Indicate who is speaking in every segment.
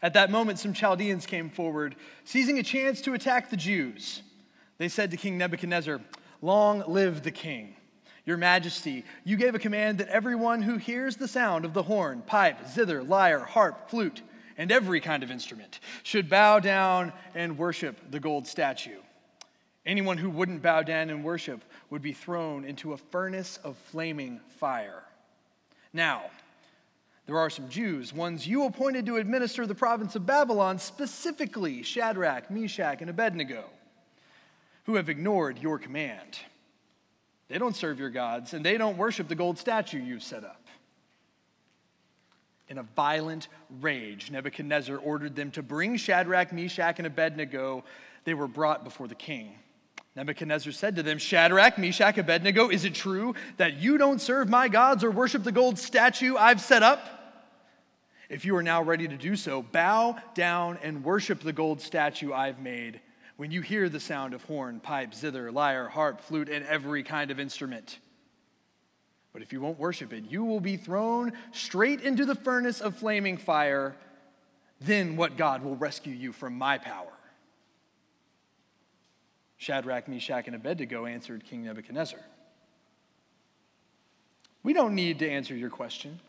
Speaker 1: At that moment, some Chaldeans came forward, seizing a chance to attack the Jews. They said to King Nebuchadnezzar, "Long live the king. Your majesty, you gave a command that everyone who hears the sound of the horn, pipe, zither, lyre, harp, flute, and every kind of instrument should bow down and worship the gold statue. Anyone who wouldn't bow down and worship would be thrown into a furnace of flaming fire. Now, there are some Jews, ones you appointed to administer the province of Babylon, specifically Shadrach, Meshach, and Abednego, who have ignored your command. They don't serve your gods, and they don't worship the gold statue you've set up." In a violent rage, Nebuchadnezzar ordered them to bring Shadrach, Meshach, and Abednego. They were brought before the king. Nebuchadnezzar said to them, "Shadrach, Meshach, Abednego, is it true that you don't serve my gods or worship the gold statue I've set up? If you are now ready to do so, bow down and worship the gold statue I've made when you hear the sound of horn, pipe, zither, lyre, harp, flute, and every kind of instrument. But if you won't worship it, you will be thrown straight into the furnace of flaming fire. Then what God will rescue you from my power?" Shadrach, Meshach, and Abednego answered King Nebuchadnezzar, "We don't need to answer your question.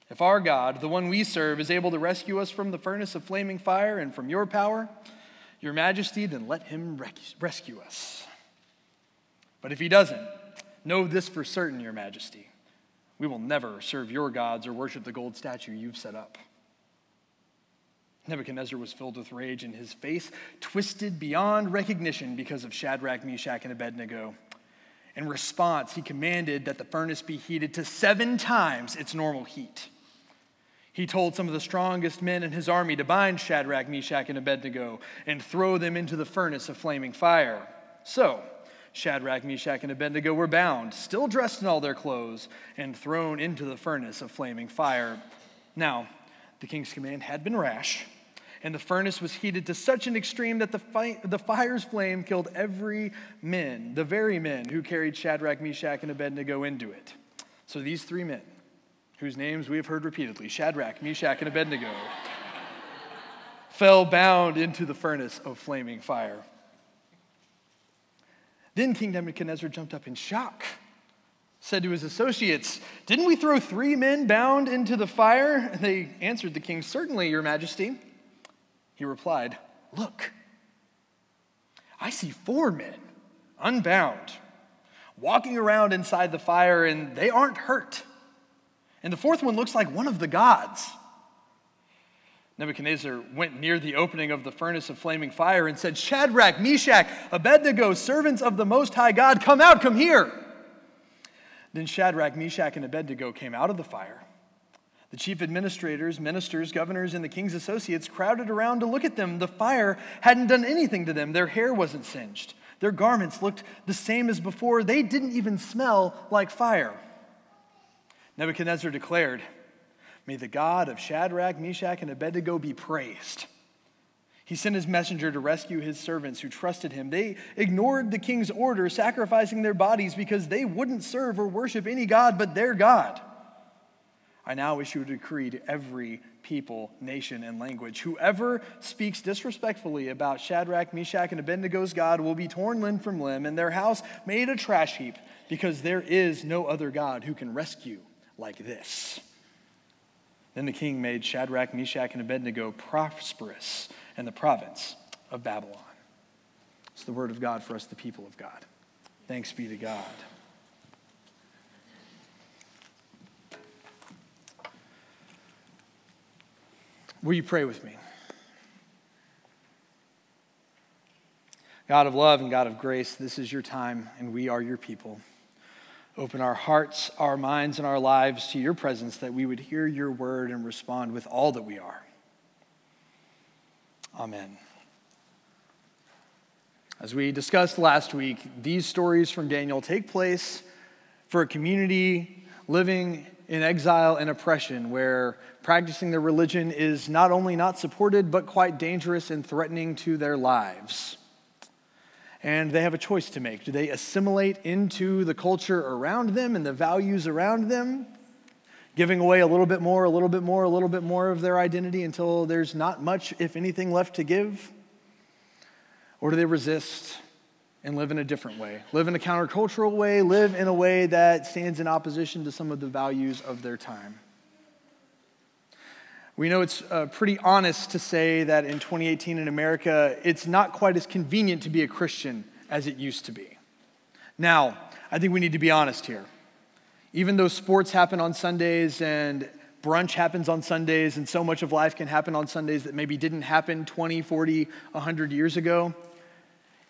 Speaker 1: If our God, the one we serve, is able to rescue us from the furnace of flaming fire and from your power, your majesty, then let him rescue us. But if he doesn't, know this for certain, your majesty. We will never serve your gods or worship the gold statue you've set up." Nebuchadnezzar was filled with rage, and his face twisted beyond recognition because of Shadrach, Meshach, and Abednego. In response, he commanded that the furnace be heated to 7 times its normal heat. He told some of the strongest men in his army to bind Shadrach, Meshach, and Abednego and throw them into the furnace of flaming fire. So Shadrach, Meshach, and Abednego were bound, still dressed in all their clothes, and thrown into the furnace of flaming fire. Now, the king's command had been rash, and the furnace was heated to such an extreme that the fire's flame killed the very men who carried Shadrach, Meshach, and Abednego into it. So these 3 men, whose names we have heard repeatedly, Shadrach, Meshach, and Abednego, fell bound into the furnace of flaming fire. Then King Nebuchadnezzar jumped up in shock, said to his associates, "Didn't we throw 3 men bound into the fire?" And they answered the king, "Certainly, your majesty." He replied, "Look, I see 4 men, unbound, walking around inside the fire, and they aren't hurt. And the 4th one looks like one of the gods." Nebuchadnezzar went near the opening of the furnace of flaming fire and said, "Shadrach, Meshach, Abednego, servants of the Most High God, come out, come here." Then Shadrach, Meshach, and Abednego came out of the fire. The chief administrators, ministers, governors, and the king's associates crowded around to look at them. The fire hadn't done anything to them. Their hair wasn't singed. Their garments looked the same as before. They didn't even smell like fire. Nebuchadnezzar declared, "May the God of Shadrach, Meshach, and Abednego be praised." He sent his messenger to rescue his servants who trusted him. They ignored the king's order, sacrificing their bodies because they wouldn't serve or worship any god but their God. I now issue a decree to every people, nation, and language. Whoever speaks disrespectfully about Shadrach, Meshach, and Abednego's God will be torn limb from limb and their house made a trash heap, because there is no other God who can rescue like this. Then the king made Shadrach, Meshach, and Abednego prosperous in the province of Babylon. It's the word of God for us, the people of God. Thanks be to God. Will you pray with me? God of love and God of grace, this is your time, and we are your people. Open our hearts, our minds, and our lives to your presence, that we would hear your word and respond with all that we are. Amen. As we discussed last week, these stories from Daniel take place for a community living in exile and oppression, where practicing their religion is not only not supported, but quite dangerous and threatening to their lives. And they have a choice to make. Do they assimilate into the culture around them and the values around them? giving away a little bit more, a little bit more, a little bit more of their identity until there's not much, if anything, left to give? Or do they resist and live in a different way? Live in a countercultural way, live in a way that stands in opposition to some of the values of their time. We know it's pretty honest to say that in 2018 in America, it's not quite as convenient to be a Christian as it used to be. Now, I think we need to be honest here. Even though sports happen on Sundays and brunch happens on Sundays and so much of life can happen on Sundays that maybe didn't happen 20, 40, 100 years ago,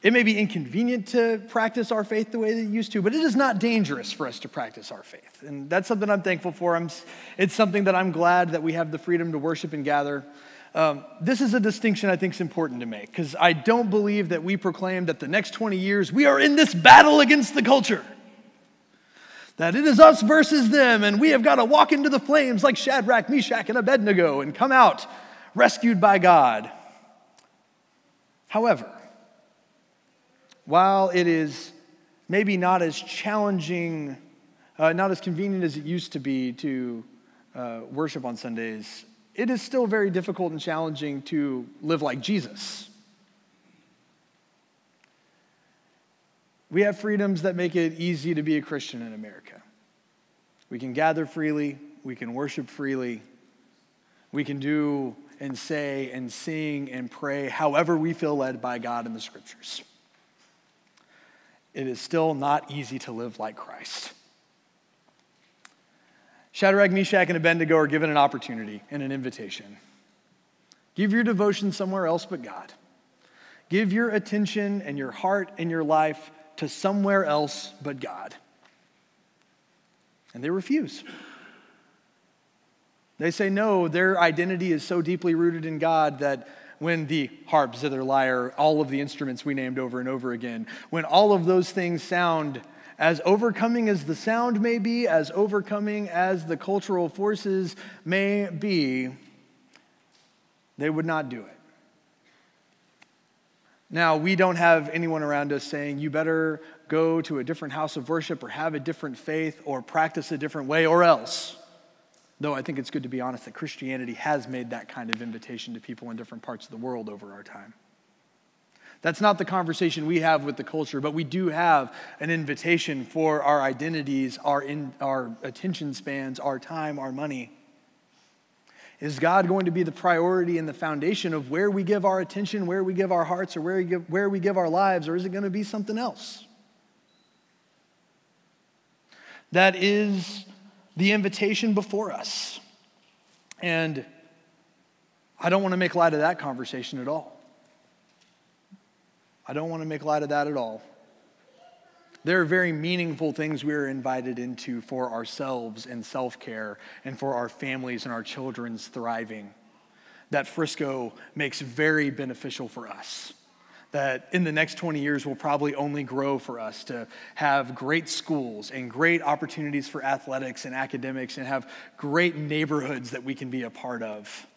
Speaker 1: it may be inconvenient to practice our faith the way that it used to, but it is not dangerous for us to practice our faith. And that's something I'm thankful for. It's something that I'm glad that we have the freedom to worship and gather. This is a distinction I think is important to make, because I don't believe that we proclaim that the next 20 years we are in this battle against the culture. That it is us versus them, and we have got to walk into the flames like Shadrach, Meshach, and Abednego and come out rescued by God. However, while it is maybe not as challenging, not as convenient as it used to be to worship on Sundays, it is still very difficult and challenging to live like Jesus. We have freedoms that make it easy to be a Christian in America. We can gather freely, we can worship freely, we can do and say and sing and pray however we feel led by God in the Scriptures. It is still not easy to live like Christ. Shadrach, Meshach, and Abednego are given an opportunity and an invitation. Give your devotion somewhere else but God. Give your attention and your heart and your life to somewhere else but God. And they refuse. They say no, their identity is so deeply rooted in God that when the harp, zither, lyre, all of the instruments we named over and over again, when all of those things sound as overcoming as the sound may be, as overcoming as the cultural forces may be, they would not do it. Now, we don't have anyone around us saying, you better go to a different house of worship or have a different faith or practice a different way or else. Though I think it's good to be honest that Christianity has made that kind of invitation to people in different parts of the world over our time. That's not the conversation we have with the culture, but we do have an invitation for our identities, our attention spans, our time, our money. Is God going to be the priority and the foundation of where we give our attention, where we give our hearts, or where we give our lives, or is it going to be something else? That is the invitation before us. And I don't want to make light of that conversation at all. I don't want to make light of that at all. There are very meaningful things we are invited into for ourselves and self-care and for our families and our children's thriving that Frisco makes very beneficial for us. That in the next 20 years will probably only grow for us to have great schools and great opportunities for athletics and academics and have great neighborhoods that we can be a part of.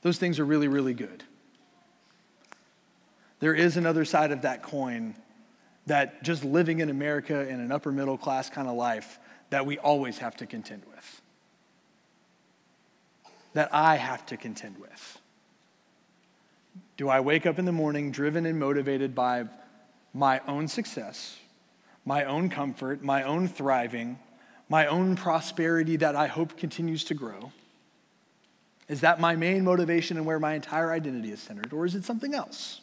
Speaker 1: Those things are really, really good. There is another side of that coin that just living in America in an upper middle class kind of life that we always have to contend with. That I have to contend with. Do I wake up in the morning driven and motivated by my own success, my own comfort, my own thriving, my own prosperity that I hope continues to grow? Is that my main motivation and where my entire identity is centered, or is it something else?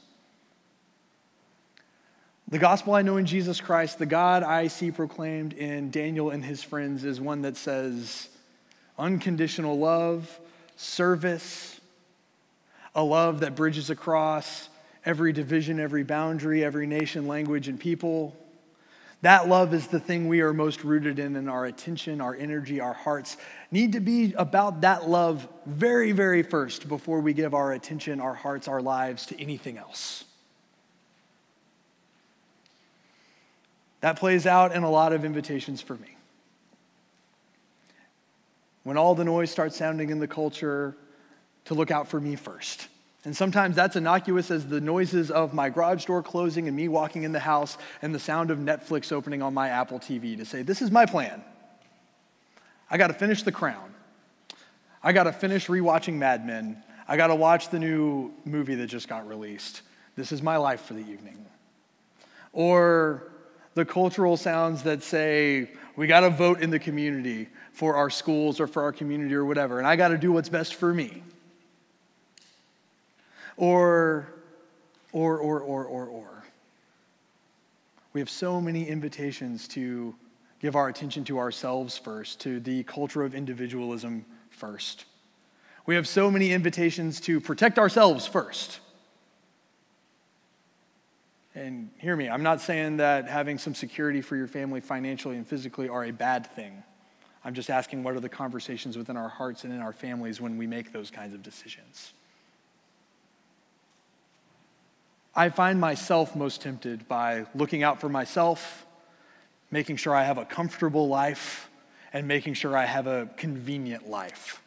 Speaker 1: The gospel I know in Jesus Christ, the God I see proclaimed in Daniel and his friends, is one that says unconditional love, service, a love that bridges across every division, every boundary, every nation, language, and people. That love is the thing we are most rooted in, and our attention, our energy, our hearts need to be about that love very, very first before we give our attention, our hearts, our lives to anything else. That plays out in a lot of invitations for me. When all the noise starts sounding in the culture, to look out for me first. And sometimes that's innocuous as the noises of my garage door closing and me walking in the house and the sound of Netflix opening on my Apple TV to say, this is my plan. I got to finish The Crown. I got to finish rewatching Mad Men. I got to watch the new movie that just got released. This is my life for the evening. Or the cultural sounds that say, we got to vote in the community for our schools or for our community or whatever, and I got to do what's best for me. Or. We have so many invitations to give our attention to ourselves first, to the culture of individualism first. We have so many invitations to protect ourselves first. And hear me, I'm not saying that having some security for your family financially and physically are a bad thing. I'm just asking, what are the conversations within our hearts and in our families when we make those kinds of decisions? I find myself most tempted by looking out for myself, making sure I have a comfortable life, and making sure I have a convenient life.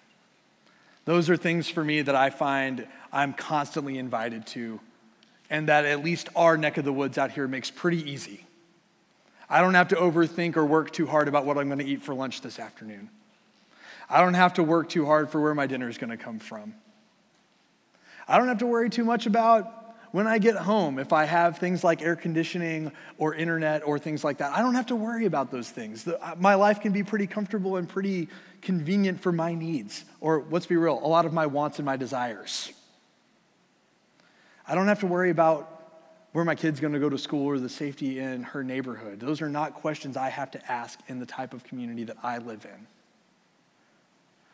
Speaker 1: Those are things for me that I find I'm constantly invited to, and that at least our neck of the woods out here makes pretty easy. I don't have to overthink or work too hard about what I'm going to eat for lunch this afternoon. I don't have to work too hard for where my dinner is going to come from. I don't have to worry too much about when I get home, if I have things like air conditioning or internet or things like that. I don't have to worry about those things. My life can be pretty comfortable and pretty convenient for my needs, or let's be real, a lot of my wants and my desires. I don't have to worry about where my kid's going to go to school or the safety in her neighborhood. Those are not questions I have to ask in the type of community that I live in.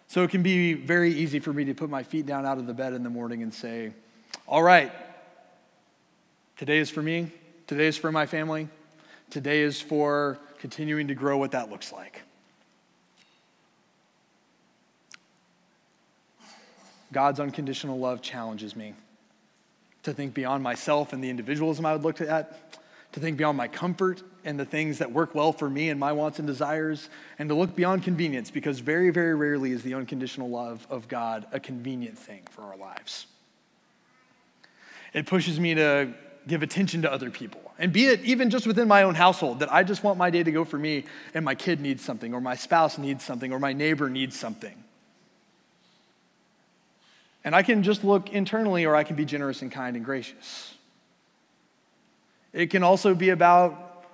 Speaker 1: So it can be very easy for me to put my feet down out of the bed in the morning and say, all right, today is for me, today is for my family, today is for continuing to grow what that looks like. God's unconditional love challenges me to think beyond myself and the individualism I would look at, to think beyond my comfort and the things that work well for me and my wants and desires, and to look beyond convenience, because very, very rarely is the unconditional love of God a convenient thing for our lives. It pushes me to give attention to other people. And be it even just within my own household, that I just want my day to go for me and my kid needs something, or my spouse needs something, or my neighbor needs something. And I can just look internally, or I can be generous and kind and gracious. It can also be about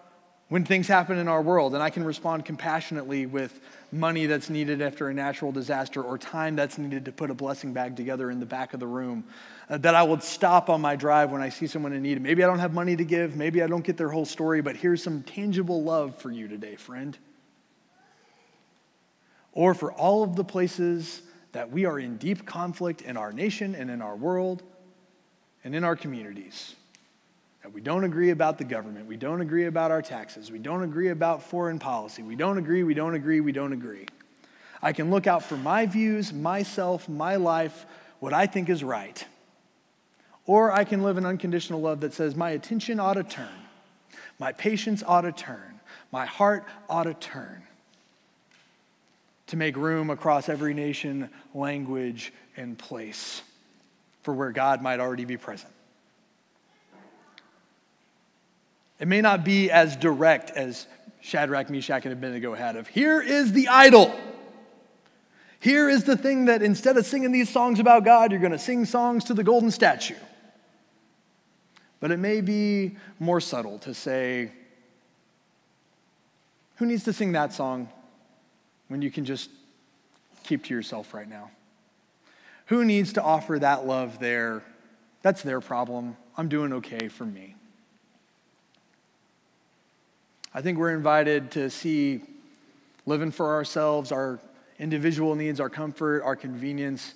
Speaker 1: when things happen in our world, and I can respond compassionately with money that's needed after a natural disaster, or time that's needed to put a blessing bag together in the back of the room, that I would stop on my drive when I see someone in need. Maybe I don't have money to give, maybe I don't get their whole story, but here's some tangible love for you today, friend. Or for all of the places that we are in deep conflict in our nation and in our world and in our communities. That we don't agree about the government, we don't agree about our taxes, we don't agree about foreign policy, we don't agree. I can look out for my views, myself, my life, what I think is right. Or I can live an unconditional love that says my attention ought to turn, my patience ought to turn, my heart ought to turn to make room across every nation, language, and place for where God might already be present. It may not be as direct as Shadrach, Meshach, and Abednego had of, here is the idol. Here is the thing that instead of singing these songs about God, you're going to sing songs to the golden statue. But it may be more subtle to say, who needs to sing that song when you can just keep to yourself right now? Who needs to offer that love there? That's their problem. I'm doing okay for me. I think we're invited to see living for ourselves, our individual needs, our comfort, our convenience,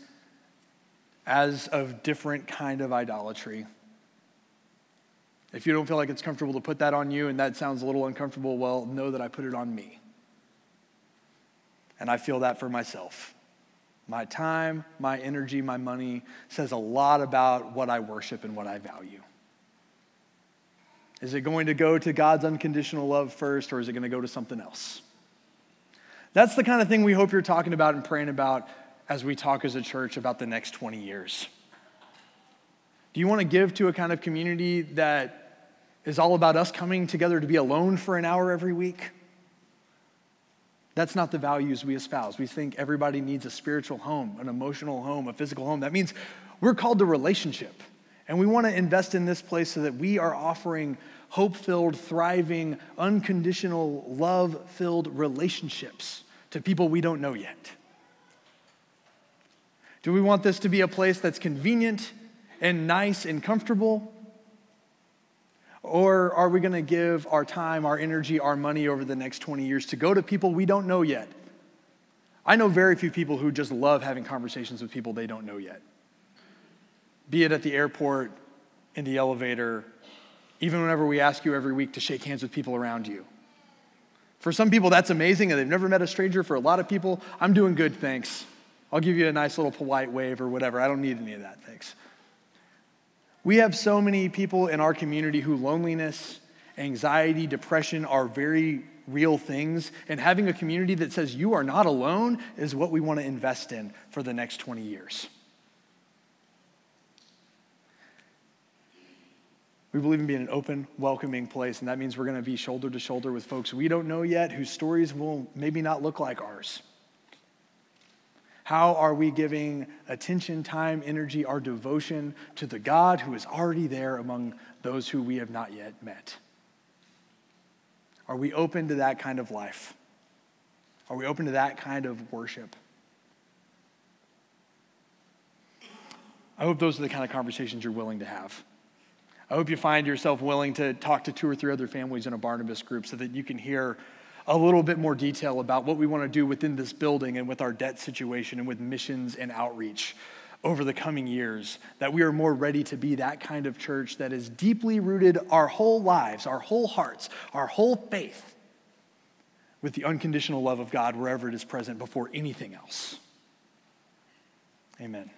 Speaker 1: as a different kind of idolatry. If you don't feel like it's comfortable to put that on you and that sounds a little uncomfortable, well, know that I put it on me. And I feel that for myself. My time, my energy, my money says a lot about what I worship and what I value. Is it going to go to God's unconditional love first, or is it going to go to something else? That's the kind of thing we hope you're talking about and praying about as we talk as a church about the next 20 years. Do you want to give to a kind of community that is all about us coming together to be alone for an hour every week? That's not the values we espouse. We think everybody needs a spiritual home, an emotional home, a physical home. That means we're called to relationship. And we want to invest in this place so that we are offering hope-filled, thriving, unconditional, love-filled relationships to people we don't know yet. Do we want this to be a place that's convenient and nice and comfortable? Or are we going to give our time, our energy, our money over the next 20 years to go to people we don't know yet? I know very few people who just love having conversations with people they don't know yet. Be it at the airport, in the elevator, even whenever we ask you every week to shake hands with people around you. For some people, that's amazing, and they've never met a stranger. For a lot of people, I'm doing good, thanks. I'll give you a nice little polite wave or whatever. I don't need any of that, thanks. We have so many people in our community who loneliness, anxiety, depression are very real things, and having a community that says you are not alone is what we want to invest in for the next 20 years. We believe in being an open, welcoming place, and that means we're going to be shoulder to shoulder with folks we don't know yet, whose stories will maybe not look like ours. How are we giving attention, time, energy, our devotion to the God who is already there among those who we have not yet met? Are we open to that kind of life? Are we open to that kind of worship? I hope those are the kind of conversations you're willing to have. I hope you find yourself willing to talk to 2 or 3 other families in a Barnabas group so that you can hear a little bit more detail about what we want to do within this building and with our debt situation and with missions and outreach over the coming years, that we are more ready to be that kind of church that is deeply rooted our whole lives, our whole hearts, our whole faith with the unconditional love of God wherever it is present before anything else. Amen.